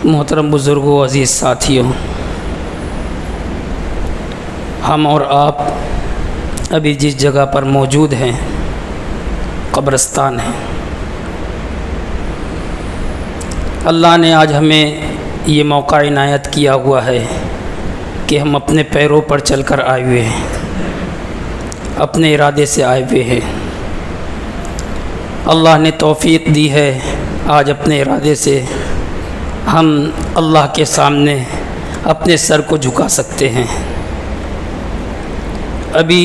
محترم بزرگوں، عزیز ساتھیوں، ہم اور آپ ابھی جس جگہ پر موجود ہیں قبرستان ہے۔ اللہ نے آج ہمیں یہ موقع عنایت کیا ہوا ہے کہ ہم اپنے پیروں پر چل کر آئے ہوئے ہیں، اپنے ارادے سے آئے ہوئے ہیں۔ اللہ نے توفیق دی ہے آج اپنے ارادے سے ہم اللہ کے سامنے اپنے سر کو جھکا سکتے ہیں۔ ابھی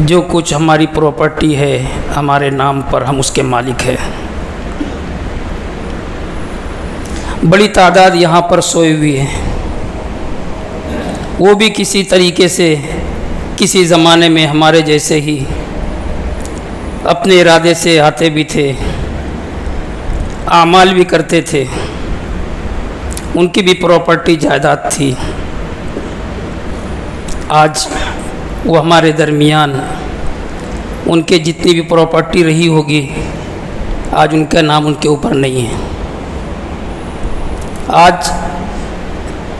جو کچھ ہماری پراپرٹی ہے ہمارے نام پر، ہم اس کے مالک ہیں۔ بڑی تعداد یہاں پر سوئے ہوئی ہے، وہ بھی کسی طریقے سے کسی زمانے میں ہمارے جیسے ہی اپنے ارادے سے آتے بھی تھے، اعمال بھی کرتے تھے، ان کی بھی پراپرٹی جائیداد تھی۔ آج وہ ہمارے درمیان، ان کے جتنی بھی پراپرٹی رہی ہوگی آج ان کا نام ان کے اوپر نہیں ہے۔ آج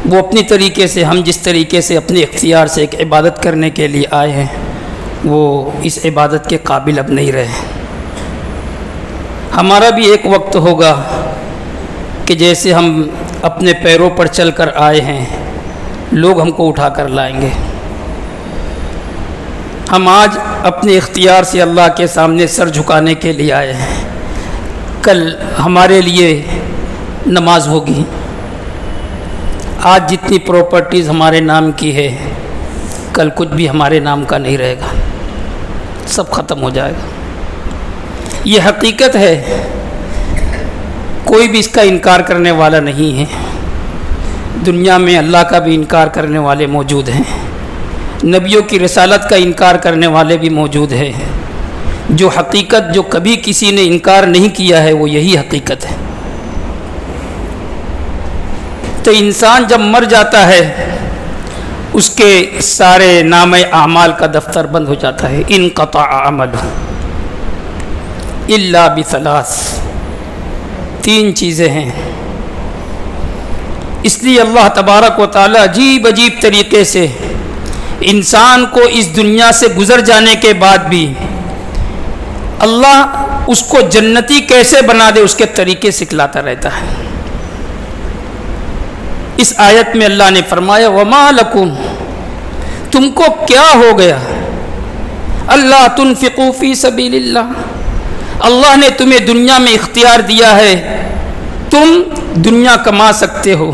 وہ اپنی طریقے سے، ہم جس طریقے سے اپنے اختیار سے ایک عبادت کرنے کے لیے آئے ہیں، وہ اس عبادت کے قابل اب نہیں رہے۔ ہمارا بھی ایک وقت ہوگا کہ جیسے ہم اپنے پیروں پر چل کر آئے ہیں، لوگ ہم کو اٹھا کر لائیں گے۔ ہم آج اپنے اختیار سے اللہ کے سامنے سر جھکانے کے لیے آئے ہیں، کل ہمارے لیے نماز ہوگی۔ آج جتنی پراپرٹیز ہمارے نام کی ہے، کل کچھ بھی ہمارے نام کا نہیں رہے گا، سب ختم ہو جائے گا۔ یہ حقیقت ہے، کوئی بھی اس کا انکار کرنے والا نہیں ہے۔ دنیا میں اللہ کا بھی انکار کرنے والے موجود ہیں، نبیوں کی رسالت کا انکار کرنے والے بھی موجود ہیں۔ جو حقیقت جو کبھی کسی نے انکار نہیں کیا ہے وہ یہی حقیقت ہے۔ تو انسان جب مر جاتا ہے اس کے سارے نام اعمال کا دفتر بند ہو جاتا ہے۔ انقطع عملہ الا بثلاث، تین چیزیں ہیں۔ اس لیے اللہ تبارک و تعالی عجیب عجیب طریقے سے انسان کو اس دنیا سے گزر جانے کے بعد بھی اللہ اس کو جنتی کیسے بنا دے اس کے طریقے سکھلاتا رہتا ہے۔ اس آیت میں اللہ نے فرمایا وَمَا لَكُمْ، تم کو کیا ہو گیا، اللہ تنفقوا فی سبیل اللہ، اللہ نے تمہیں دنیا میں اختیار دیا ہے، تم دنیا کما سکتے ہو،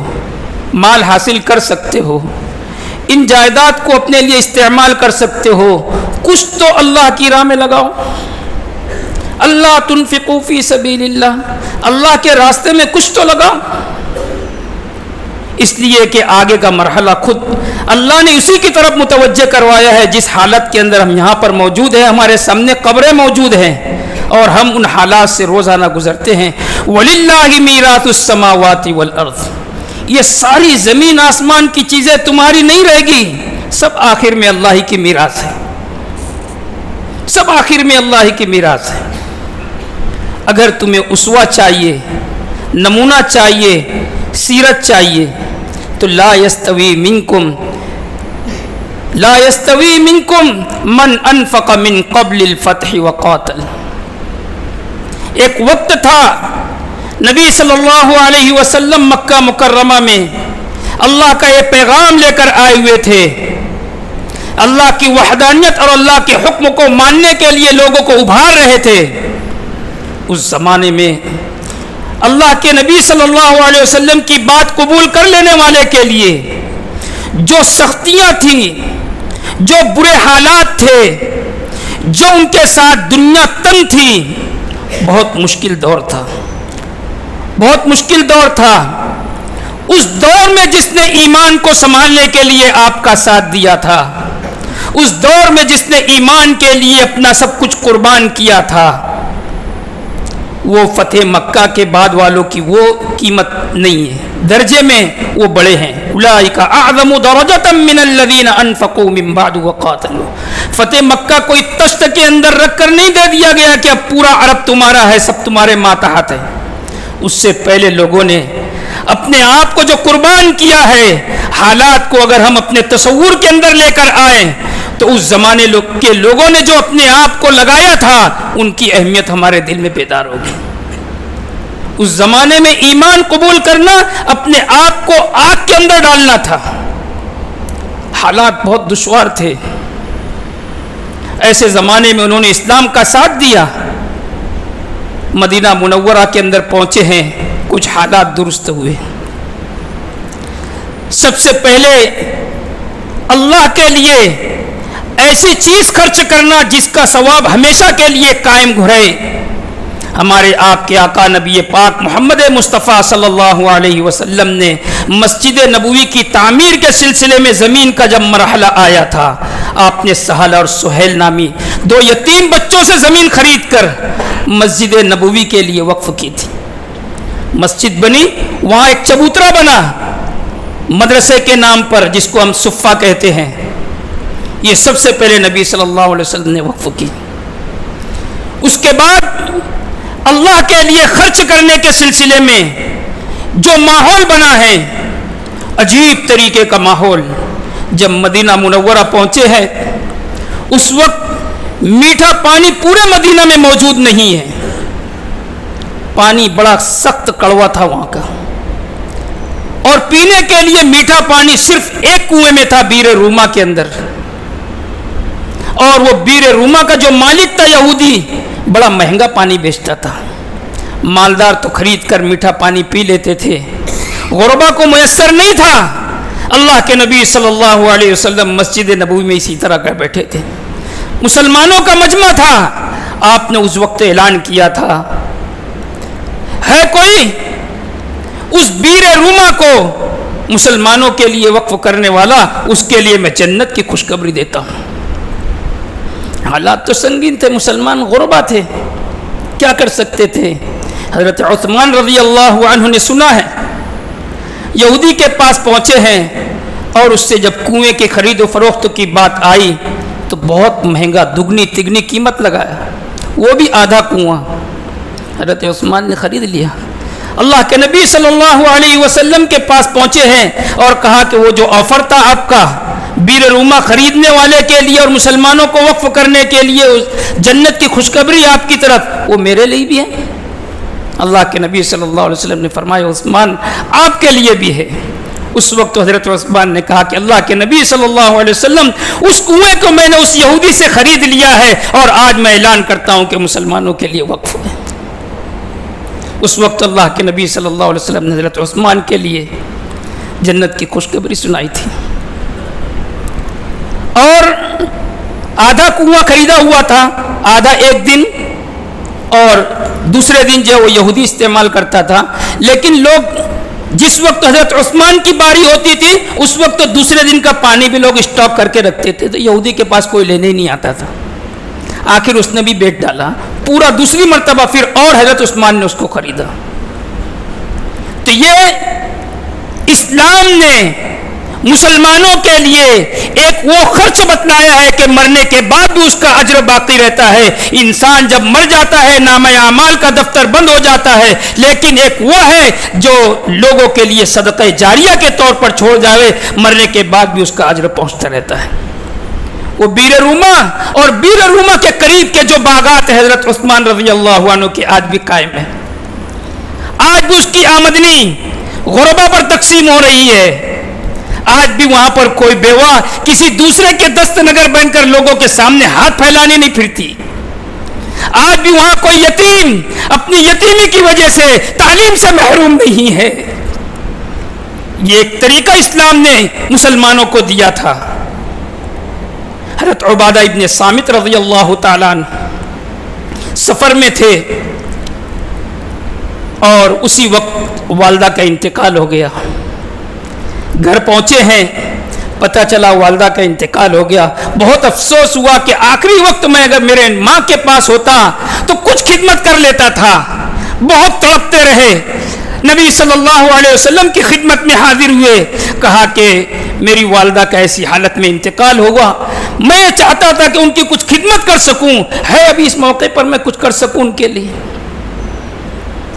مال حاصل کر سکتے ہو، ان جائیداد کو اپنے لیے استعمال کر سکتے ہو، کچھ تو اللہ کی راہ میں لگاؤ۔ اللہ تنفقوا فی سبیل اللہ، اللہ کے راستے میں کچھ تو لگاؤ۔ اس لیے کہ آگے کا مرحلہ خود اللہ نے اسی کی طرف متوجہ کروایا ہے جس حالت کے اندر ہم یہاں پر موجود ہیں، ہمارے سامنے قبریں موجود ہیں اور ہم ان حالات سے روزانہ گزرتے ہیں۔ وَلِلَّهِ مِيرَاثُ السَّمَاوَاتِ وَالْأَرْضِ، یہ ساری زمین آسمان کی چیزیں تمہاری نہیں رہے گی، سب آخر میں اللہ ہی کی میراث ہے، سب آخر میں اللہ ہی کی میراث ہے۔ اگر تمہیں اسوہ چاہیے، نمونہ چاہیے، سیرت چاہیے تو لا یستوی منکم من انفق من قبل الفتح وقاتل۔ ایک وقت تھا نبی صلی اللہ علیہ وسلم مکہ مکرمہ میں اللہ کا یہ پیغام لے کر آئے ہوئے تھے، اللہ کی وحدانیت اور اللہ کے حکم کو ماننے کے لیے لوگوں کو ابھار رہے تھے۔ اس زمانے میں اللہ کے نبی صلی اللہ علیہ وسلم کی بات قبول کر لینے والے کے لیے جو سختیاں تھیں، جو برے حالات تھے، جو ان کے ساتھ دنیا تنگ تھی، بہت مشکل دور تھا، بہت مشکل دور تھا۔ اس دور میں جس نے ایمان کو سنبھالنے کے لیے آپ کا ساتھ دیا تھا، اس دور میں جس نے ایمان کے لیے اپنا سب کچھ قربان کیا تھا، وہ فتح مکہ کے بعد والوں کی وہ قیمت نہیں ہے، درجے میں وہ بڑے ہیں۔ اولئک اعظم درجۃ من الذین انفقوا من بعد وقاتلوا، فتح مکہ کوئی تشت کے اندر رکھ کر نہیں دے دیا گیا کہ اب پورا عرب تمہارا ہے، سب تمہارے ماتحت ہے۔ اس سے پہلے لوگوں نے اپنے آپ کو جو قربان کیا ہے، حالات کو اگر ہم اپنے تصور کے اندر لے کر آئیں تو اس زمانے کے لوگوں نے جو اپنے آپ کو لگایا تھا ان کی اہمیت ہمارے دل میں بیدار ہوگی۔ اس زمانے میں ایمان قبول کرنا اپنے آپ کو آگ کے اندر ڈالنا تھا، حالات بہت دشوار تھے۔ ایسے زمانے میں انہوں نے اسلام کا ساتھ دیا، مدینہ منورہ کے اندر پہنچے ہیں، کچھ حالات درست ہوئے۔ سب سے پہلے اللہ کے لیے ایسی چیز خرچ کرنا جس کا ثواب ہمیشہ کے لیے قائم رہے۔ ہمارے آپ کے آقا نبی پاک محمد مصطفیٰ صلی اللہ علیہ وسلم نے مسجد نبوی کی تعمیر کے سلسلے میں زمین کا جب مرحلہ آیا تھا، آپ نے سہل اور سہیل نامی 2 یتیم بچوں سے زمین خرید کر مسجد نبوی کے لیے وقف کی تھی۔ مسجد بنی، وہاں ایک چبوترا بنا مدرسے کے نام پر، جس کو ہم صفہ کہتے ہیں۔ یہ سب سے پہلے نبی صلی اللہ علیہ وسلم نے وقف کی۔ اس کے بعد اللہ کے لیے خرچ کرنے کے سلسلے میں جو ماحول بنا ہے، عجیب طریقے کا ماحول، جب مدینہ منورہ پہنچے ہیں اس وقت میٹھا پانی پورے مدینہ میں موجود نہیں ہے، پانی بڑا سخت کڑوا تھا وہاں کا، اور پینے کے لیے میٹھا پانی صرف ایک کنویں میں تھا بیر روما کے اندر، اور وہ بیر روما کا جو مالک تھا یہودی بڑا مہنگا پانی بیچتا تھا۔ مالدار تو خرید کر میٹھا پانی پی لیتے تھے، غربا کو میسر نہیں تھا۔ اللہ کے نبی صلی اللہ علیہ وسلم مسجد نبوی میں اسی طرح کر بیٹھے تھے، مسلمانوں کا مجمع تھا۔ آپ نے اس وقت اعلان کیا تھا، ہے کوئی اس بیر روما کو مسلمانوں کے لیے وقف کرنے والا، اس کے لیے میں جنت کی خوشخبری دیتا ہوں۔ حالات تو سنگین تھے، مسلمان غربا تھے، کیا کر سکتے تھے؟ حضرت عثمان رضی اللہ عنہ نے سنا ہے، یہودی کے پاس پہنچے ہیں، اور اس سے جب کنویں کے خرید و فروخت کی بات آئی تو بہت مہنگا، دگنی تگنی قیمت لگایا، وہ بھی آدھا کنواں حضرت عثمان نے خرید لیا۔ اللہ کے نبی صلی اللہ علیہ وسلم کے پاس پہنچے ہیں اور کہا کہ وہ جو آفر تھا آپ کا بیر روما خریدنے والے کے لیے اور مسلمانوں کو وقف کرنے کے لیے جنت کی خوشخبری آپ کی طرف، وہ میرے لیے بھی ہے۔ اللہ کے نبی صلی اللہ علیہ وسلم نے فرمایا عثمان آپ کے لیے بھی ہے۔ اس وقت حضرت عثمان نے کہا کہ اللہ کے نبی صلی اللہ علیہ وسلم اس کنویں کو میں نے اس یہودی سے خرید لیا ہے، اور آج میں اعلان کرتا ہوں کہ مسلمانوں کے لیے وقف ہے۔ اس وقت اللہ کے نبی صلی اللہ علیہ وسلم نے حضرت عثمان کے لیے جنت کی خوشخبری سنائی تھی، اور آدھا کنواں خریدا ہوا تھا، آدھا ایک دن اور دوسرے دن جو وہ یہودی استعمال کرتا تھا، لیکن لوگ جس وقت حضرت عثمان کی باری ہوتی تھی اس وقت تو دوسرے دن کا پانی بھی لوگ اسٹاک کر کے رکھتے تھے، تو یہودی کے پاس کوئی لینے ہی نہیں آتا تھا۔ آخر اس نے بھی بیچ ڈالا، پورا دوسری مرتبہ پھر اور حضرت عثمان نے اس کو خریدا۔ تو یہ اسلام نے مسلمانوں کے لیے ایک وہ خرچ بتلایا ہے کہ مرنے کے بعد بھی اس کا اجر باقی رہتا ہے۔ انسان جب مر جاتا ہے نامہ اعمال کا دفتر بند ہو جاتا ہے، لیکن ایک وہ ہے جو لوگوں کے لیے صدقہ جاریہ کے طور پر چھوڑ جاوے، مرنے کے بعد بھی اس کا اجر پہنچتا رہتا ہے۔ وہ بیر روما اور بیر روما کے قریب کے جو باغات حضرت عثمان رضی اللہ عنہ کے آج بھی قائم ہیں، آج بھی اس کی آمدنی غربا پر تقسیم ہو رہی ہے۔ آج بھی وہاں پر کوئی بیوہ کسی دوسرے کے دست نگر بن کر لوگوں کے سامنے ہاتھ پھیلانے نہیں پھرتی۔ آج بھی وہاں کوئی یتیم اپنی یتیمی کی وجہ سے تعلیم سے محروم نہیں ہے۔ یہ ایک طریقہ اسلام نے مسلمانوں کو دیا تھا۔ حضرت عبادہ ابن صامت رضی اللہ تعالیٰ عنہ سفر میں تھے، اور اسی وقت والدہ کا انتقال ہو گیا۔ گھر پہنچے ہیں، پتہ چلا والدہ کا انتقال ہو گیا۔ بہت افسوس ہوا کہ آخری وقت میں اگر میرے ماں کے پاس ہوتا تو کچھ خدمت کر لیتا تھا۔ بہت تڑپتے رہے، نبی صلی اللہ علیہ وسلم کی خدمت میں حاضر ہوئے، کہا کہ میری والدہ کا ایسی حالت میں انتقال ہوگا، میں چاہتا تھا کہ ان کی کچھ خدمت کر سکوں، ہے ابھی اس موقع پر میں کچھ کر سکوں ان کے لیے۔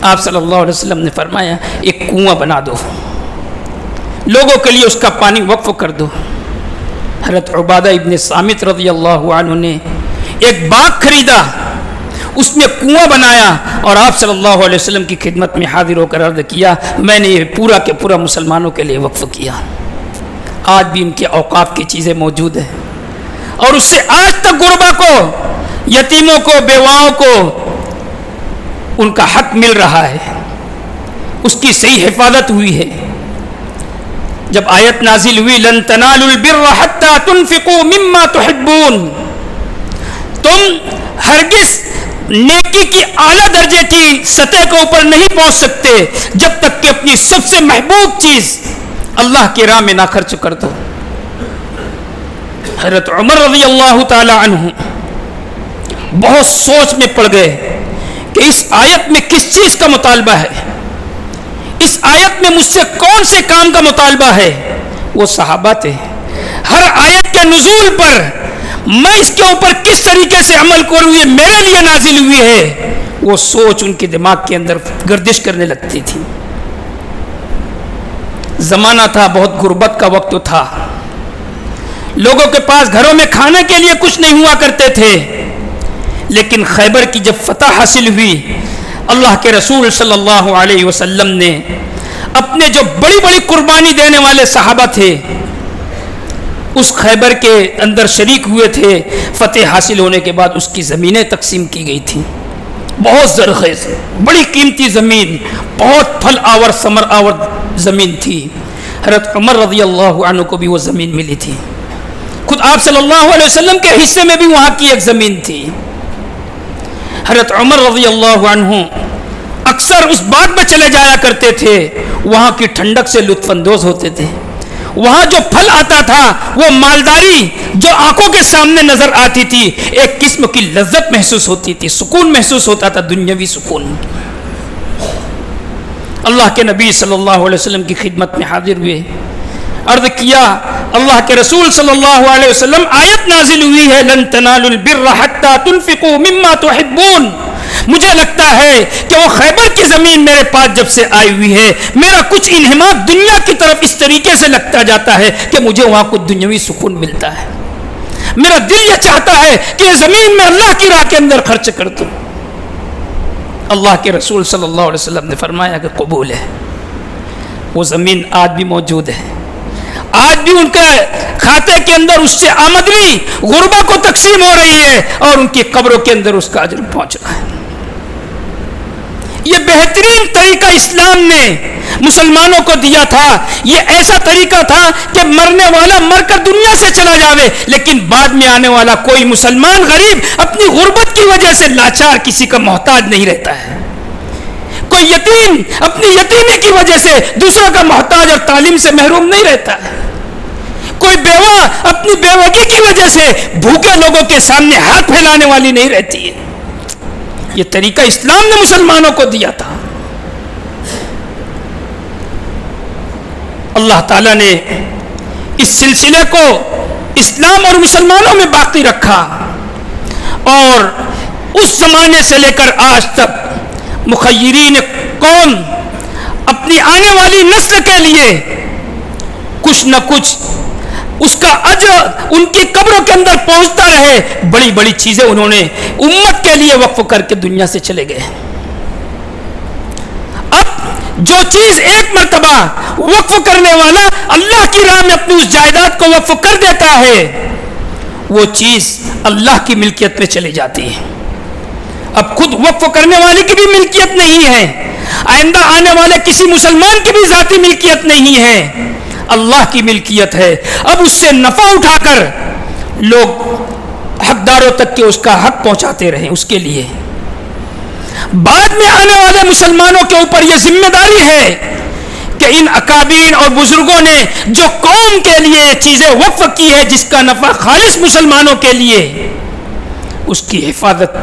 آپ صلی اللہ علیہ وسلم نے فرمایا ایک کنواں بنا دو، لوگوں کے لیے اس کا پانی وقف کر دو۔ حضرت عبادہ ابن صامت رضی اللہ عنہ نے ایک باغ خریدا، اس میں کنواں بنایا اور آپ صلی اللہ علیہ وسلم کی خدمت میں حاضر ہو کر عرض کیا میں نے یہ پورا کے پورا مسلمانوں کے لیے وقف کیا۔ آج بھی ان کے اوقاف کی چیزیں موجود ہیں اور اس سے آج تک غربا کو، یتیموں کو، بیواؤں کو ان کا حق مل رہا ہے، اس کی صحیح حفاظت ہوئی ہے۔ جب آیت نازل ہوئی لن تنالوا البر حتى تنفقوا مما تحبون، تم ہرگز نیکی کی اعلیٰ درجے کی سطح کے اوپر نہیں پہنچ سکتے جب تک کہ اپنی سب سے محبوب چیز اللہ کی راہ میں نہ خرچ کر دو۔ حضرت عمر رضی اللہ تعالی عنہ بہت سوچ میں پڑ گئے کہ اس آیت میں کس چیز کا مطالبہ ہے، اس آیت میں مجھ سے کون سے کام کا مطالبہ ہے۔ وہ صحابہ تھے، ہر آیت کے نزول پر میں اس کے اوپر کس طریقے سے عمل کروں یہ میرے لیے نازل ہوئی ہے، وہ سوچ ان کے دماغ کے اندر گردش کرنے لگتی تھی۔ زمانہ تھا، بہت غربت کا وقت تھا، لوگوں کے پاس گھروں میں کھانے کے لیے کچھ نہیں ہوا کرتے تھے، لیکن خیبر کی جب فتح حاصل ہوئی، اللہ کے رسول صلی اللہ علیہ وسلم نے اپنے جو بڑی بڑی قربانی دینے والے صحابہ تھے اس خیبر کے اندر شریک ہوئے تھے۔ فتح حاصل ہونے کے بعد اس کی زمینیں تقسیم کی گئی تھیں، بہت زرخیز، بڑی قیمتی زمین، بہت پھل آور ثمر آور زمین تھی۔ حضرت عمر رضی اللہ عنہ کو بھی وہ زمین ملی تھی، خود آپ صلی اللہ علیہ وسلم کے حصے میں بھی وہاں کی ایک زمین تھی۔ حضرت عمر رضی اللہ عنہ اکثر اس باغ میں چلے جایا کرتے تھے، وہاں کی ٹھنڈک سے لطف اندوز ہوتے تھے، وہاں جو پھل آتا تھا وہ مالداری جو آنکھوں کے سامنے نظر آتی تھی، ایک قسم کی لذت محسوس ہوتی تھی، سکون محسوس ہوتا تھا، دنیاوی سکون۔ اللہ کے نبی صلی اللہ علیہ وسلم کی خدمت میں حاضر ہوئے، عرض کیا اللہ کے رسول صلی اللہ علیہ وسلم آیت نازل ہوئی ہے لن تنالوا البر حتى تنفقوا مما تحبون، مجھے لگتا ہے کہ وہ خیبر کی زمین میرے پاس جب سے آئی ہوئی ہے میرا کچھ انہماک دنیا کی طرف اس طریقے سے لگتا جاتا ہے کہ مجھے وہاں کچھ دنیاوی سکون ملتا ہے، میرا دل یہ چاہتا ہے کہ یہ زمین میں اللہ کی راہ کے اندر خرچ کر دوں۔ اللہ کے رسول صلی اللہ علیہ وسلم نے فرمایا کہ قبول ہے، وہ زمین آج بھی موجود ہے، آج بھی ان کے کھاتے کے اندر اس سے آمدنی غربا کو تقسیم ہو رہی ہے اور ان کی قبروں کے اندر اس کا اجر پہنچ رہا ہے۔ یہ بہترین طریقہ اسلام نے مسلمانوں کو دیا تھا، یہ ایسا طریقہ تھا کہ مرنے والا مر کر دنیا سے چلا جاوے لیکن بعد میں آنے والا کوئی مسلمان غریب اپنی غربت کی وجہ سے لاچار کسی کا محتاج نہیں رہتا ہے، کوئی یتیم اپنی یتیمی کی وجہ سے دوسروں کا محتاج اور تعلیم سے محروم نہیں رہتا ہے، کوئی بیوہ اپنی بیوگی کی وجہ سے بھوکے لوگوں کے سامنے ہاتھ پھیلانے والی نہیں رہتی ہے۔ یہ طریقہ اسلام نے مسلمانوں کو دیا تھا۔ اللہ تعالیٰ نے اس سلسلے کو اسلام اور مسلمانوں میں باقی رکھا اور اس زمانے سے لے کر آج تک مخیرین کون اپنی آنے والی نسل کے لیے کچھ نہ کچھ اس کا اجر ان کی قبروں کے اندر پہنچتا رہے، بڑی بڑی چیزیں انہوں نے امت کے لیے وقف کر کے دنیا سے چلے گئے۔ اب جو چیز ایک مرتبہ وقف کرنے والا اللہ کی راہ میں اپنی اس جائیداد کو وقف کر دیتا ہے، وہ چیز اللہ کی ملکیت میں چلی جاتی ہے۔ اب خود وقف کرنے والے کی بھی ملکیت نہیں ہے، آئندہ آنے والے کسی مسلمان کی بھی ذاتی ملکیت نہیں ہے، اللہ کی ملکیت ہے۔ اب اس سے نفع اٹھا کر لوگ حقداروں تک کے اس کا حق پہنچاتے رہیں، اس کے لیے بعد میں آنے والے مسلمانوں کے اوپر یہ ذمہ داری ہے کہ ان اکابرین اور بزرگوں نے جو قوم کے لیے چیزیں وقف کی ہے جس کا نفع خالص مسلمانوں کے لیے، اس کی حفاظت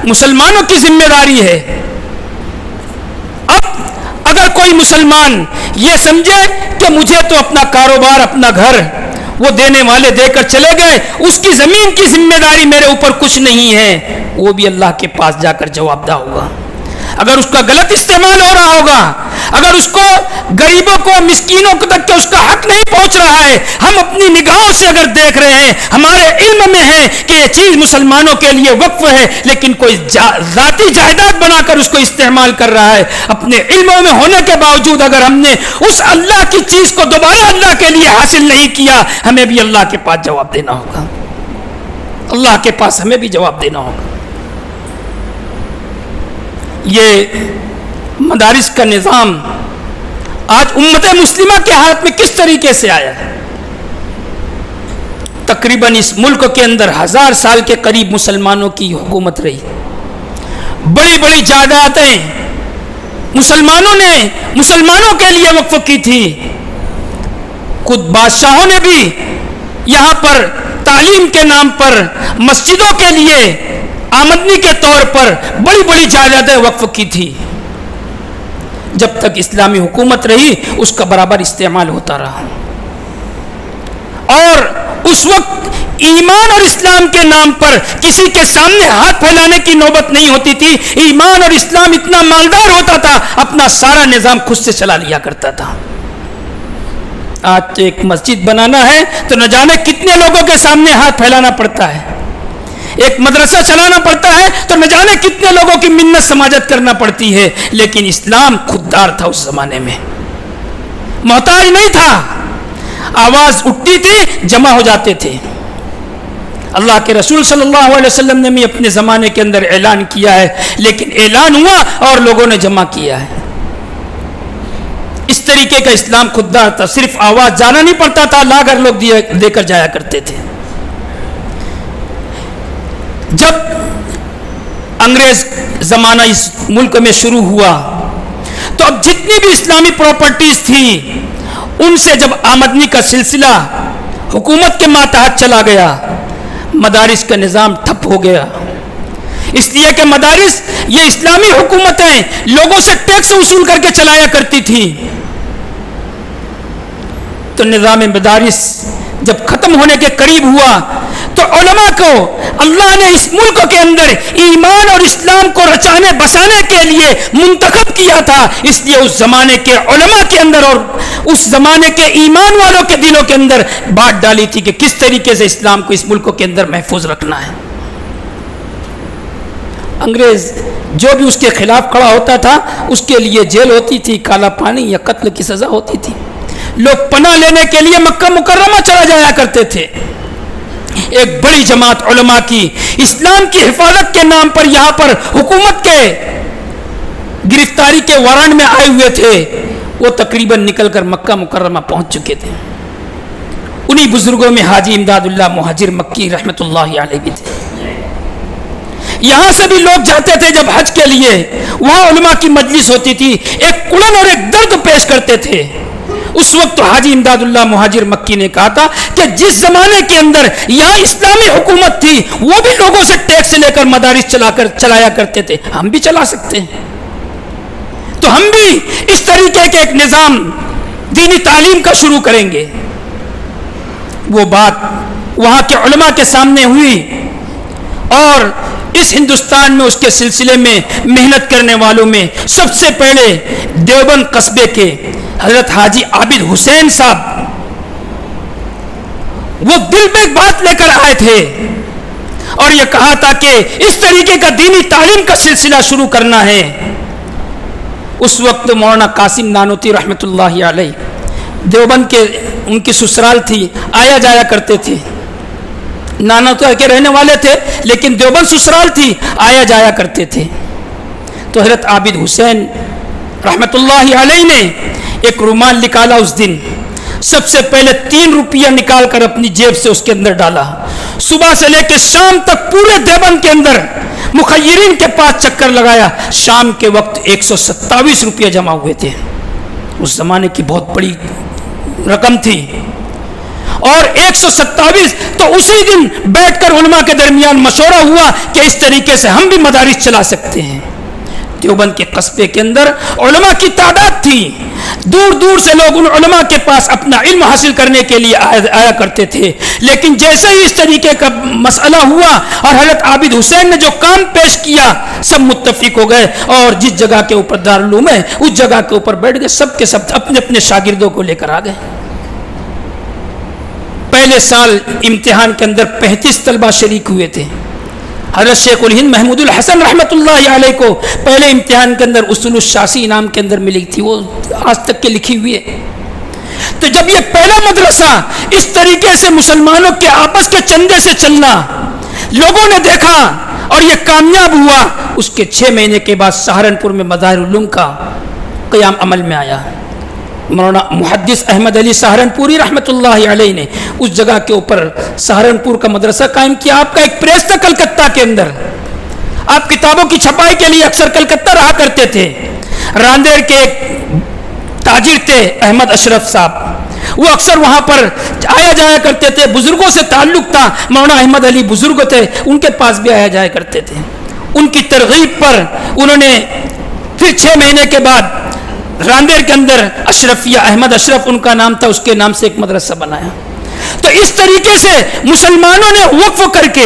مسلمانوں کی ذمہ داری ہے۔ اب اگر کوئی مسلمان یہ سمجھے کہ مجھے تو اپنا کاروبار، اپنا گھر وہ دینے والے دے کر چلے گئے، اس کی زمین کی ذمہ داری میرے اوپر کچھ نہیں ہے، وہ بھی اللہ کے پاس جا کر جواب دہ ہوگا۔ اگر اس کا غلط استعمال ہو رہا ہوگا، اگر اس کو غریبوں کو مسکینوں تک کے اس کا حق نہیں پہنچ رہا ہے، ہم اپنی نگاہوں سے اگر دیکھ رہے ہیں، ہمارے علم میں ہے کہ یہ چیز مسلمانوں کے لیے وقف ہے، لیکن کوئی ذاتی جائیداد بنا کر اس کو استعمال کر رہا ہے، اپنے علموں میں ہونے کے باوجود اگر ہم نے اس اللہ کی چیز کو دوبارہ اللہ کے لیے حاصل نہیں کیا، ہمیں بھی اللہ کے پاس جواب دینا ہوگا، اللہ کے پاس ہمیں بھی جواب دینا ہوگا۔ یہ مدارس کا نظام آج امت مسلمہ کے ہاتھ میں کس طریقے سے آیا ہے؟ تقریباً اس ملک کے اندر 1000 سال کے قریب مسلمانوں کی حکومت رہی، بڑی بڑی جائیدادیں مسلمانوں نے مسلمانوں کے لیے وقف کی تھی، خود بادشاہوں نے بھی یہاں پر تعلیم کے نام پر مسجدوں کے لیے آمدنی کے طور پر بڑی بڑی جائیدادیں وقف کی تھی۔ جب تک اسلامی حکومت رہی اس کا برابر استعمال ہوتا رہا، اور اس وقت ایمان اور اسلام کے نام پر کسی کے سامنے ہاتھ پھیلانے کی نوبت نہیں ہوتی تھی۔ ایمان اور اسلام اتنا مالدار ہوتا تھا، اپنا سارا نظام خود سے چلا لیا کرتا تھا۔ آج تو ایک مسجد بنانا ہے تو نہ جانے کتنے لوگوں کے سامنے ہاتھ پھیلانا پڑتا ہے، ایک مدرسہ چلانا پڑتا ہے تو نہ جانے کتنے لوگوں کی منت سماجت کرنا پڑتی ہے، لیکن اسلام خوددار تھا، اس زمانے میں محتاج نہیں تھا، آواز اٹھتی تھی جمع ہو جاتے تھے۔ اللہ کے رسول صلی اللہ علیہ وسلم نے بھی اپنے زمانے کے اندر اعلان کیا ہے، لیکن اعلان ہوا اور لوگوں نے جمع کیا ہے۔ اس طریقے کا اسلام خوددار تھا، صرف آواز جانا نہیں پڑتا تھا، لا کر لوگ دے کر جایا کرتے تھے۔ جب انگریز زمانہ اس ملک میں شروع ہوا تو اب جتنی بھی اسلامی پراپرٹیز تھی ان سے جب آمدنی کا سلسلہ حکومت کے ماتحت چلا گیا، مدارس کا نظام ٹھپ ہو گیا، اس لیے کہ مدارس یہ اسلامی حکومتیں لوگوں سے ٹیکس وصول کر کے چلایا کرتی تھی، تو نظام مدارس جب ختم ہونے کے قریب ہوا تو علماء کو اللہ نے اس ملک کے اندر ایمان اور اسلام کو رچانے بسانے کے لیے منتخب کیا تھا، اس لیے اس زمانے کے علماء کے اندر اور اس زمانے کے ایمان والوں کے دلوں کے اندر بات ڈالی تھی کہ کس طریقے سے اسلام کو اس ملک کے اندر محفوظ رکھنا ہے۔ انگریز جو بھی اس کے خلاف کھڑا ہوتا تھا اس کے لیے جیل ہوتی تھی، کالا پانی یا قتل کی سزا ہوتی تھی۔ لوگ پناہ لینے کے لیے مکہ مکرمہ چلا جایا کرتے تھے۔ ایک بڑی جماعت علماء کی اسلام کی حفاظت کے نام پر یہاں پر حکومت کے گرفتاری کے وارنٹ میں آئے ہوئے تھے، وہ تقریباً نکل کر مکہ مکرمہ پہنچ چکے تھے۔ انہی بزرگوں میں حاجی امداد اللہ مہاجر مکی رحمت اللہ علیہ بھی تھے۔ یہاں سے بھی لوگ جاتے تھے جب حج کے لیے، وہاں علماء کی مجلس ہوتی تھی، ایک کڑن اور ایک درد پیش کرتے تھے۔ اس وقت تو حاجی امداد اللہ مہاجر مکی نے کہا تھا کہ جس زمانے کے اندر یہاں اسلامی حکومت تھی وہ بھی لوگوں سے ٹیکس لے کر مدارس چلایا کرتے تھے، ہم بھی چلا سکتے ہیں، تو ہم بھی اس طریقے کے ایک نظام دینی تعلیم کا شروع کریں گے۔ وہ بات وہاں کے علماء کے سامنے ہوئی اور اس ہندوستان میں اس کے سلسلے میں محنت کرنے والوں میں سب سے پہلے دیوبند قصبے کے حضرت حاجی عابد حسین صاحب، وہ دل میں ایک بات لے کر آئے تھے اور یہ کہا تھا کہ اس طریقے کا دینی تعلیم کا سلسلہ شروع کرنا ہے۔ اس وقت مولانا قاسم نانوتی رحمت اللہ علیہ دیوبند کے ان کی سسرال تھی، آیا جایا کرتے تھے، نانوتی کے رہنے والے تھے لیکن دیوبند سسرال تھی، آیا جایا کرتے تھے۔ تو حضرت عابد حسین رحمت اللہ علیہ نے ایک رومال نکالا، اس دن سب سے پہلے 3 روپیہ نکال کر اپنی جیب سے اس کے اندر ڈالا، صبح سے لے کے شام تک پورے دیوبند کے اندر مخیرین کے پاس چکر لگایا، شام کے وقت 127 روپیہ جمع ہوئے تھے، اس زمانے کی بہت بڑی رقم تھی، اور 127 تو اسی دن بیٹھ کر علماء کے درمیان مشورہ ہوا کہ اس طریقے سے ہم بھی مدارس چلا سکتے ہیں۔ دیوبند کے قصبے کے اندر علماء کی تعداد تھی، دور دور سے لوگ ان علماء کے پاس اپنا علم حاصل کرنے کے لیے آیا کرتے تھے، لیکن جیسے ہی اس طریقے کا مسئلہ ہوا اور حضرت عابد حسین نے جو کام پیش کیا، سب متفق ہو گئے اور جس جگہ کے اوپر دارالعلوم ہے اس جگہ کے اوپر بیٹھ گئے، سب کے سب اپنے اپنے شاگردوں کو لے کر آ گئے۔ پہلے سال امتحان کے اندر 35 طلبہ شریک ہوئے تھے۔ حضرت شیخ الہند محمود الحسن رحمۃ اللہ علیہ کو پہلے امتحان کے اندر اصول الشاسی انعام کے اندر ملی تھی، وہ آج تک کے لکھی ہوئی ہے۔ تو جب یہ پہلا مدرسہ اس طریقے سے مسلمانوں کے آپس کے چندے سے چلنا لوگوں نے دیکھا اور یہ کامیاب ہوا، اس کے 6 مہینے کے بعد سہارنپور میں مظاہر العلوم کا قیام عمل میں آیا۔ مولانا محدث احمد علی سہارنپوری رحمۃ اللہ علیہ نے اس جگہ کے اوپر سہارنپور کا مدرسہ قائم کیا۔ آپ کا ایک پریس تھا کلکتہ کے اندر، آپ کتابوں کی چھپائی کے لیے اکثر کلکتہ رہا کرتے تھے۔ راندیر کے ایک تاجر تھے احمد اشرف صاحب، وہ اکثر وہاں پر آیا جایا کرتے تھے، بزرگوں سے تعلق تھا، مولانا احمد علی بزرگ تھے، ان کے پاس بھی آیا جایا کرتے تھے۔ ان کی ترغیب پر انہوں نے پھر 6 مہینے کے بعد راندیر کے اندر اشرفیہ، احمد اشرف ان کا نام تھا، اس کے نام سے ایک مدرسہ بنایا۔ تو اس طریقے سے مسلمانوں نے وقف کر کے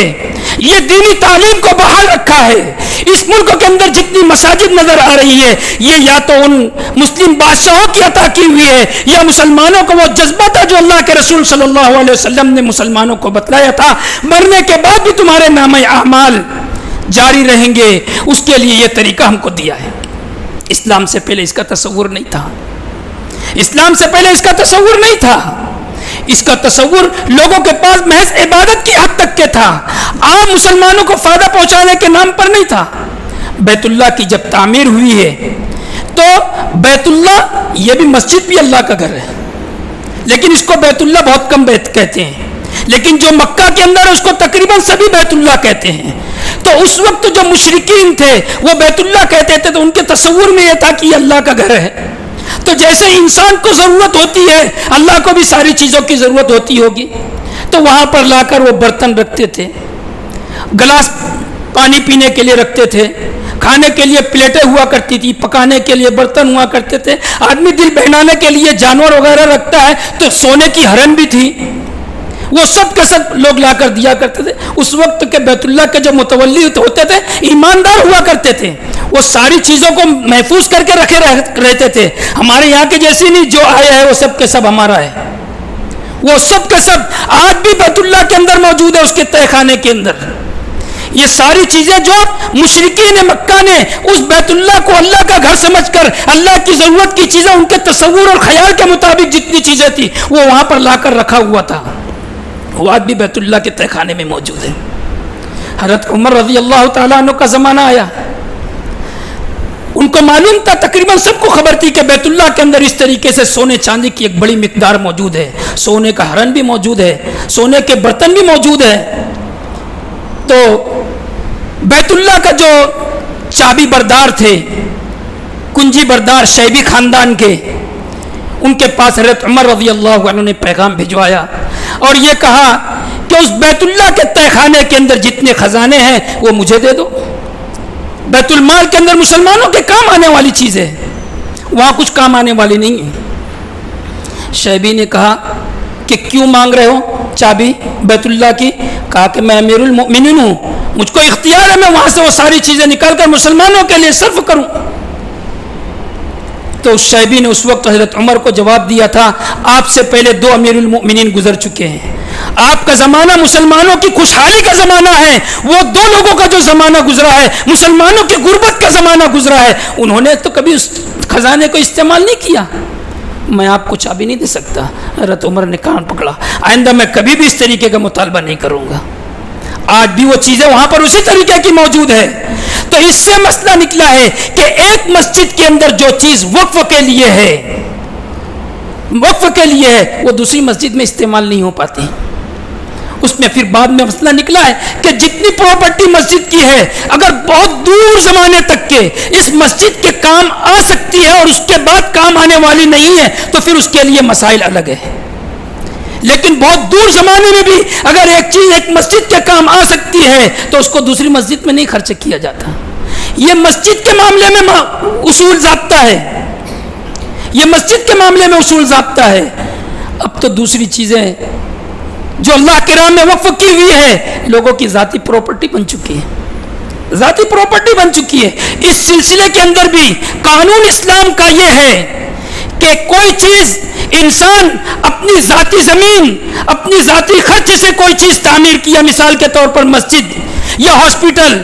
یہ دینی تعلیم کو بحال رکھا ہے۔ اس ملک کے اندر جتنی مساجد نظر آ رہی ہے، یہ یا تو ان مسلم بادشاہوں کی عطا کی ہوئی ہے یا مسلمانوں کو وہ جذبہ تھا جو اللہ کے رسول صلی اللہ علیہ وسلم نے مسلمانوں کو بتلایا تھا، مرنے کے بعد بھی تمہارے نامہ اعمال جاری رہیں گے، اس کے لیے یہ طریقہ ہم کو دیا ہے۔ اسلام سے پہلے اس کا تصور نہیں تھا، اسلام سے پہلے اس کا تصور نہیں تھا۔ اس کا تصور لوگوں کے پاس محض عبادت کی حد تک کے تھا، عام مسلمانوں کو فائدہ پہنچانے کے نام پر نہیں تھا۔ بیت اللہ کی جب تعمیر ہوئی ہے تو بیت اللہ، یہ بھی مسجد بھی اللہ کا گھر ہے، لیکن اس کو بیت اللہ بہت کم بیت کہتے ہیں، لیکن جو مکہ کے اندر ہے اس کو تقریباً سبھی بیت اللہ کہتے ہیں۔ تو اس وقت جو مشرکین تھے وہ بیت اللہ کہتے تھے، تو ان کے تصور میں یہ تھا کہ یہ اللہ کا گھر ہے۔ تو جیسے انسان کو ضرورت ہوتی ہے، اللہ کو بھی ساری چیزوں کی ضرورت ہوتی ہوگی، تو وہاں پر لا کر وہ برتن رکھتے تھے، گلاس پانی پینے کے لیے رکھتے تھے، کھانے کے لیے پلیٹیں ہوا کرتی تھی، پکانے کے لیے برتن ہوا کرتے تھے۔ آدمی دل بہلانے کے لیے جانور وغیرہ رکھتا ہے تو سونے کی ہرن بھی تھی، وہ سب کے سب لوگ لا کر دیا کرتے تھے۔ اس وقت کے بیت اللہ کے جو متولی ہوتے تھے ایماندار ہوا کرتے تھے، وہ ساری چیزوں کو محفوظ کر کے رکھے رہتے تھے۔ ہمارے یہاں کے جیسی نہیں، جو آیا ہے وہ سب کے سب ہمارا ہے، وہ سب کے سب آج بھی بیت اللہ کے اندر موجود ہے، اس کے تہہ خانے کے اندر۔ یہ ساری چیزیں جو مشرکین مکہ نے اس بیت اللہ کو اللہ کا گھر سمجھ کر اللہ کی ضرورت کی چیزیں ان کے تصور اور خیال کے مطابق جتنی چیزیں تھی وہ وہاں پر لا کر رکھا ہوا تھا، وہ آج بھی بیت اللہ کے تہہ خانے میں موجود ہے۔ حضرت عمر رضی اللہ تعالیٰ عنہ کا زمانہ آیا، ان کو معلوم تھا، تقریباً سب کو خبر تھی کہ بیت اللہ کے اندر اس طریقے سے سونے چاندی کی ایک بڑی مقدار موجود ہے، سونے کا ہرن بھی موجود ہے، سونے کے برتن بھی موجود ہے۔ تو بیت اللہ کا جو چابی بردار تھے، کنجی بردار شیبی خاندان کے، ان کے پاس حضرت عمر رضی اللہ عنہ نے پیغام بھجوایا اور یہ کہا کہ اس بیت اللہ کے تہہ خانے کے اندر جتنے خزانے ہیں وہ مجھے دے دو۔ بیت المال کے اندر مسلمانوں کے کام آنے والی چیز ہے، وہاں کچھ کام آنے والی نہیں ہے۔ شیبی نے کہا کہ کیوں مانگ رہے ہو چابی بیت اللہ کی؟ کہا کہ میں امیر المؤمنین ہوں، مجھ کو اختیار ہے میں وہاں سے وہ ساری چیزیں نکال کر مسلمانوں کے لیے صرف کروں۔ تو شیبی نے اس وقت حضرت عمر کو جواب دیا تھا، آپ سے پہلے 2 امیر المؤمنین گزر چکے ہیں، آپ کا زمانہ مسلمانوں کی خوشحالی کا زمانہ ہے، وہ 2 لوگوں کا جو زمانہ گزرا ہے مسلمانوں کی غربت کا زمانہ گزرا ہے، انہوں نے تو کبھی اس خزانے کو استعمال نہیں کیا، میں آپ کو چابی نہیں دے سکتا۔ حضرت عمر نے کان پکڑا، آئندہ میں کبھی بھی اس طریقے کا مطالبہ نہیں کروں گا۔ آج بھی وہ چیزیں وہاں پر اسی طریقے کی موجود ہے۔ تو اس سے مسئلہ نکلا ہے کہ ایک مسجد کے اندر جو چیز وقف کے لیے ہے، وقف کے لیے ہے، وہ دوسری مسجد میں استعمال نہیں ہو پاتی۔ اس میں پھر بعد میں مسئلہ نکلا ہے کہ جتنی پراپرٹی مسجد کی ہے اگر بہت دور زمانے تک کے اس مسجد کے کام آ سکتی ہے اور اس کے بعد کام آنے والی نہیں ہے تو پھر اس کے لیے مسائل الگ ہے، لیکن بہت دور زمانے میں بھی اگر ایک چیز ایک مسجد کے کام آ سکتی ہے تو اس کو دوسری مسجد میں نہیں خرچ کیا جاتا۔ یہ مسجد کے معاملے میں اصول ضابطہ ہے، یہ مسجد کے معاملے میں اصول ضابطہ ہے. اب تو دوسری چیزیں جو اللہ کے راہ میں وقف کی ہوئی ہے لوگوں کی ذاتی پراپرٹی بن چکی ہے، ذاتی پراپرٹی بن چکی ہے. اس سلسلے کے اندر بھی قانون اسلام کا یہ ہے کہ کوئی چیز انسان اپنی ذاتی زمین، اپنی ذاتی خرچ سے کوئی چیز تعمیر کیا، مثال کے طور پر مسجد یا ہاسپٹل،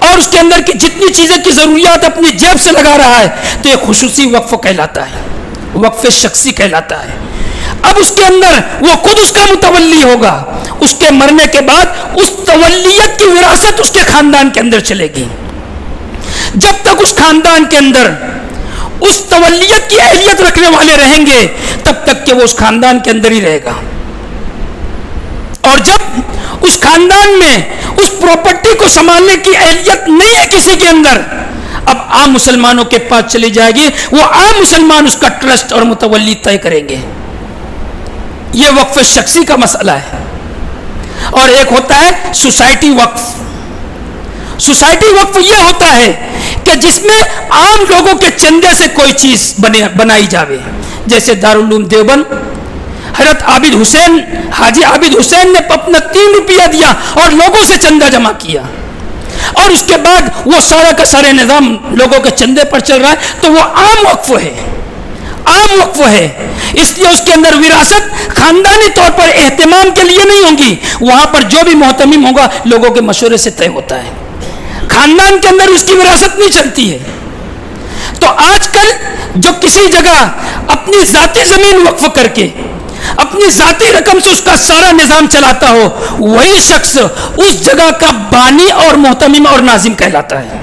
اور اس کے اندر کی جتنی چیزیں کی ضروریات اپنی جیب سے لگا رہا ہے تو یہ خصوصی وقف کہلاتا ہے، وقف شخصی کہلاتا ہے. اب اس کے اندر وہ خود اس کا متولی ہوگا، اس کے مرنے کے بعد اس تولیت کی وراثت اس کے خاندان کے اندر چلے گی. جب تک اس خاندان کے اندر اس تولیت کی اہلیت رکھنے والے رہیں گے تب تک کہ وہ اس خاندان کے اندر ہی رہے گا. اور جب اس خاندان میں اس پراپرٹی کو سنبھالنے کی اہلیت نہیں ہے کسی کے اندر، اب عام مسلمانوں کے پاس چلی جائے گی، وہ عام مسلمان اس کا ٹرسٹ اور متولی طے کریں گے. یہ وقف شخصی کا مسئلہ ہے. اور ایک ہوتا ہے سوسائٹی وقف. سوسائٹی وقف یہ ہوتا ہے کہ جس میں عام لوگوں کے چندے سے کوئی چیز بنائی جاوے. جیسے دارالعلوم دیوبند، حضرت عابد حسین، حاجی عابد حسین نے اپنا 3 روپیہ دیا اور لوگوں سے چندہ جمع کیا، اور اس کے بعد وہ سارا کا سارے نظام لوگوں کے چندے پر چل رہا ہے، تو وہ عام وقف ہے، عام وقف ہے. اس لیے اس کے اندر وراثت خاندانی طور پر اہتمام کے لیے نہیں ہوگی، وہاں پر جو بھی محتمم ہوگا لوگوں کے مشورے سے طے ہوتا ہے، خاندان کے اندر اس کی وراثت نہیں چلتی ہے. تو آج کل جو کسی جگہ اپنی ذاتی زمین وقف کر کے اپنی ذاتی رقم سے اس کا سارا نظام چلاتا ہو، وہی شخص اس جگہ کا بانی اور محتمم اور ناظم کہلاتا ہے.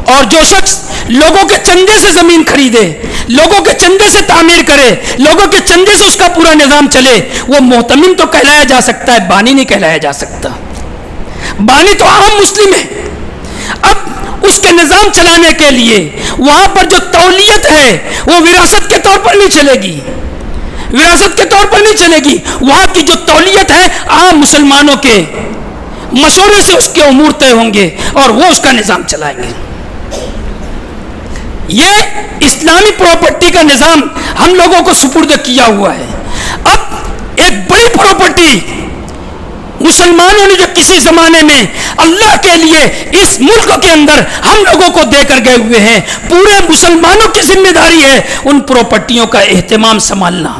اور جو شخص لوگوں کے چندے سے زمین خریدے، لوگوں کے چندے سے تعمیر کرے، لوگوں کے چندے سے اس کا پورا نظام چلے، وہ محتمم تو کہلایا جا سکتا ہے، بانی نہیں کہلایا جا سکتا. بانی تو عام مسلم ہے. اب اس کے نظام چلانے کے لیے وہاں پر جو تولیت ہے وہ وراثت کے طور پر نہیں چلے گی، وراثت کے طور پر نہیں چلے گی. وہاں کی جو تولیت ہے عام مسلمانوں کے مشورے سے اس کے امور طے ہوں گے اور وہ اس کا نظام چلائیں گے. یہ اسلامی پراپرٹی کا نظام ہم لوگوں کو سپرد کیا ہوا ہے. اب ایک بڑی پراپرٹی مسلمانوں نے جو کسی زمانے میں اللہ کے لیے اس ملک کے اندر ہم لوگوں کو دے کر گئے ہوئے ہیں، پورے مسلمانوں کی ذمہ داری ہے ان پراپرٹیوں کا اہتمام سنبھالنا.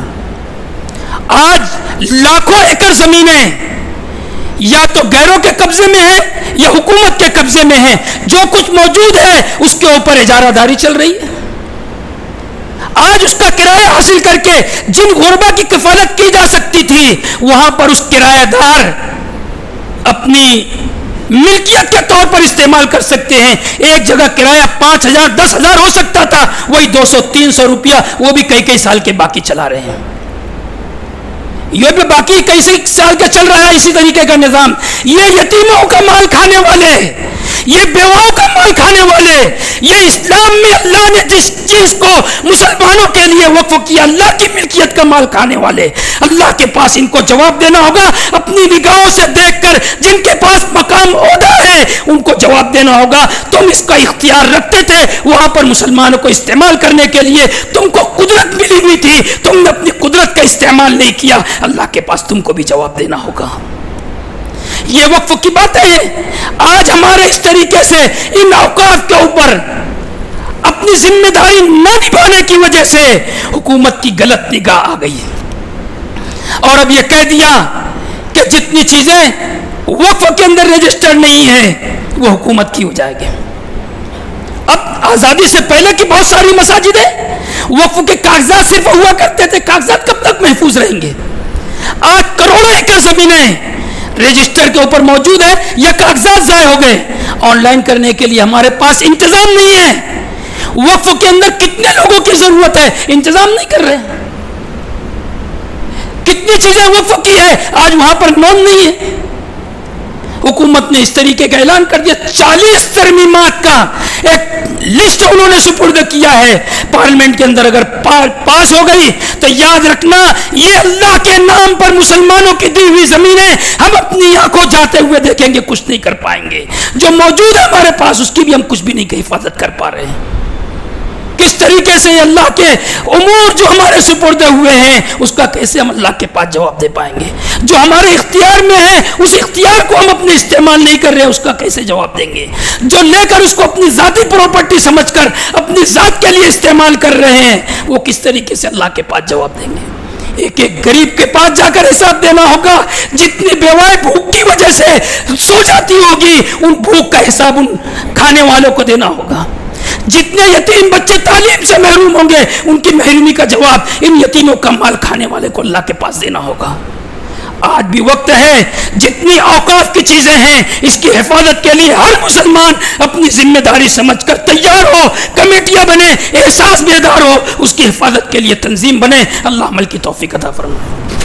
آج لاکھوں ایکڑ زمینیں یا تو غیروں کے قبضے میں ہیں یا حکومت کے قبضے میں ہیں. جو کچھ موجود ہے اس کے اوپر اجارہ داری چل رہی ہے. آج اس کا کرایہ حاصل کر کے جن غربا کی کفالت کی جا سکتی تھی وہاں پر اس کرایہ دار اپنی ملکیت کے طور پر استعمال کر سکتے ہیں. ایک جگہ کرایہ 5,000 10,000 ہو سکتا تھا، وہی 200-300 روپیہ وہ بھی کئی سال کے باقی چلا رہے ہیں. یہ بھی باقی کئی سال کا چل رہا ہے اسی طریقے کا نظام. یہ یتیموں کا مال کھانے والے، یہ بیواؤں کا مال کھانے والے، یہ اسلام میں اللہ نے جس چیز کو مسلمانوں کے لیے وقف کیا اللہ کی ملکیت کا مال کھانے والے، اللہ کے پاس ان کو جواب دینا ہوگا. اپنی نگاہوں سے دیکھ کر جن کے پاس مقام عہدہ ہے ان کو جواب دینا ہوگا. تم اس کا اختیار رکھتے تھے، وہاں پر مسلمانوں کو استعمال کرنے کے لیے تم کو قدرت ملی ہوئی تھی، تم نے اپنی قدرت کا استعمال نہیں کیا، اللہ کے پاس تم کو بھی جواب دینا ہوگا. یہ وقف کی باتیں ہیں. آج ہمارے اس طریقے سے ان اوقاف کے اوپر اپنی ذمہ داری نہ نبھانے کی وجہ سے حکومت کی غلط نگاہ آ گئی اور اب یہ کہہ دیا کہ جتنی چیزیں وقف کے اندر رجسٹر نہیں ہیں وہ حکومت کی ہو جائے گی. اب آزادی سے پہلے کی بہت ساری مساجدیں وقف کے کاغذات صرف ہوا کرتے تھے، کاغذات کب تک محفوظ رہیں گے؟ آج کروڑوں ایکڑ زمینیں رجسٹر کے اوپر موجود ہے یا کاغذات ضائع ہو گئے. آن لائن کرنے کے لیے ہمارے پاس انتظام نہیں ہے. وقف کے اندر کتنے لوگوں کی ضرورت ہے، انتظام نہیں کر رہے. کتنی چیزیں وقف کی ہے آج وہاں پر نون نہیں ہے. حکومت نے اس طریقے کا اعلان کر دیا، 40 ترمیمات کا ایک لسٹ انہوں نے سپرد کیا ہے. پارلیمنٹ کے اندر اگر پاس ہو گئی تو یاد رکھنا یہ اللہ کے نام پر مسلمانوں کی دی ہوئی زمینیں ہم اپنی آنکھوں جاتے ہوئے دیکھیں گے، کچھ نہیں کر پائیں گے. جو موجود ہے ہمارے پاس اس کی بھی ہم کچھ بھی نہیں حفاظت کر پا رہے ہیں. کس طریقے سے اللہ کے امور جو ہمارے سپرد ہوئے ہیں اس کا کیسے ہم اللہ کے پاس جواب دے پائیں گے؟ جو ہمارے اختیار میں ہے اس اختیار کو ہم اپنے استعمال نہیں کر رہے اس کا کیسے جواب دیں گے؟ جو لے کر اس کو اپنی ذاتی پراپرٹی سمجھ کر اپنی ذات کے لیے استعمال کر رہے ہیں وہ کس طریقے سے اللہ کے پاس جواب دیں گے؟ ایک ایک غریب کے پاس جا کر حساب دینا ہوگا. جتنی بیوائیں بھوک کی وجہ سے سو جاتی ہوگی ان بھوک کا حساب ان کھانے والوں کو دینا ہوگا. جتنے یتیم بچے تعلیم سے محروم ہوں گے ان کی محرومی کا جواب ان یتیموں کا مال کھانے والے کو اللہ کے پاس دینا ہوگا. آج بھی وقت ہے جتنی اوقاف کی چیزیں ہیں اس کی حفاظت کے لیے ہر مسلمان اپنی ذمہ داری سمجھ کر تیار ہو, کمیٹیاں بنے, احساس بیدار ہو, اس کی حفاظت کے لیے تنظیم بنے. اللہ عمل کی توفیق عطا فرمائے.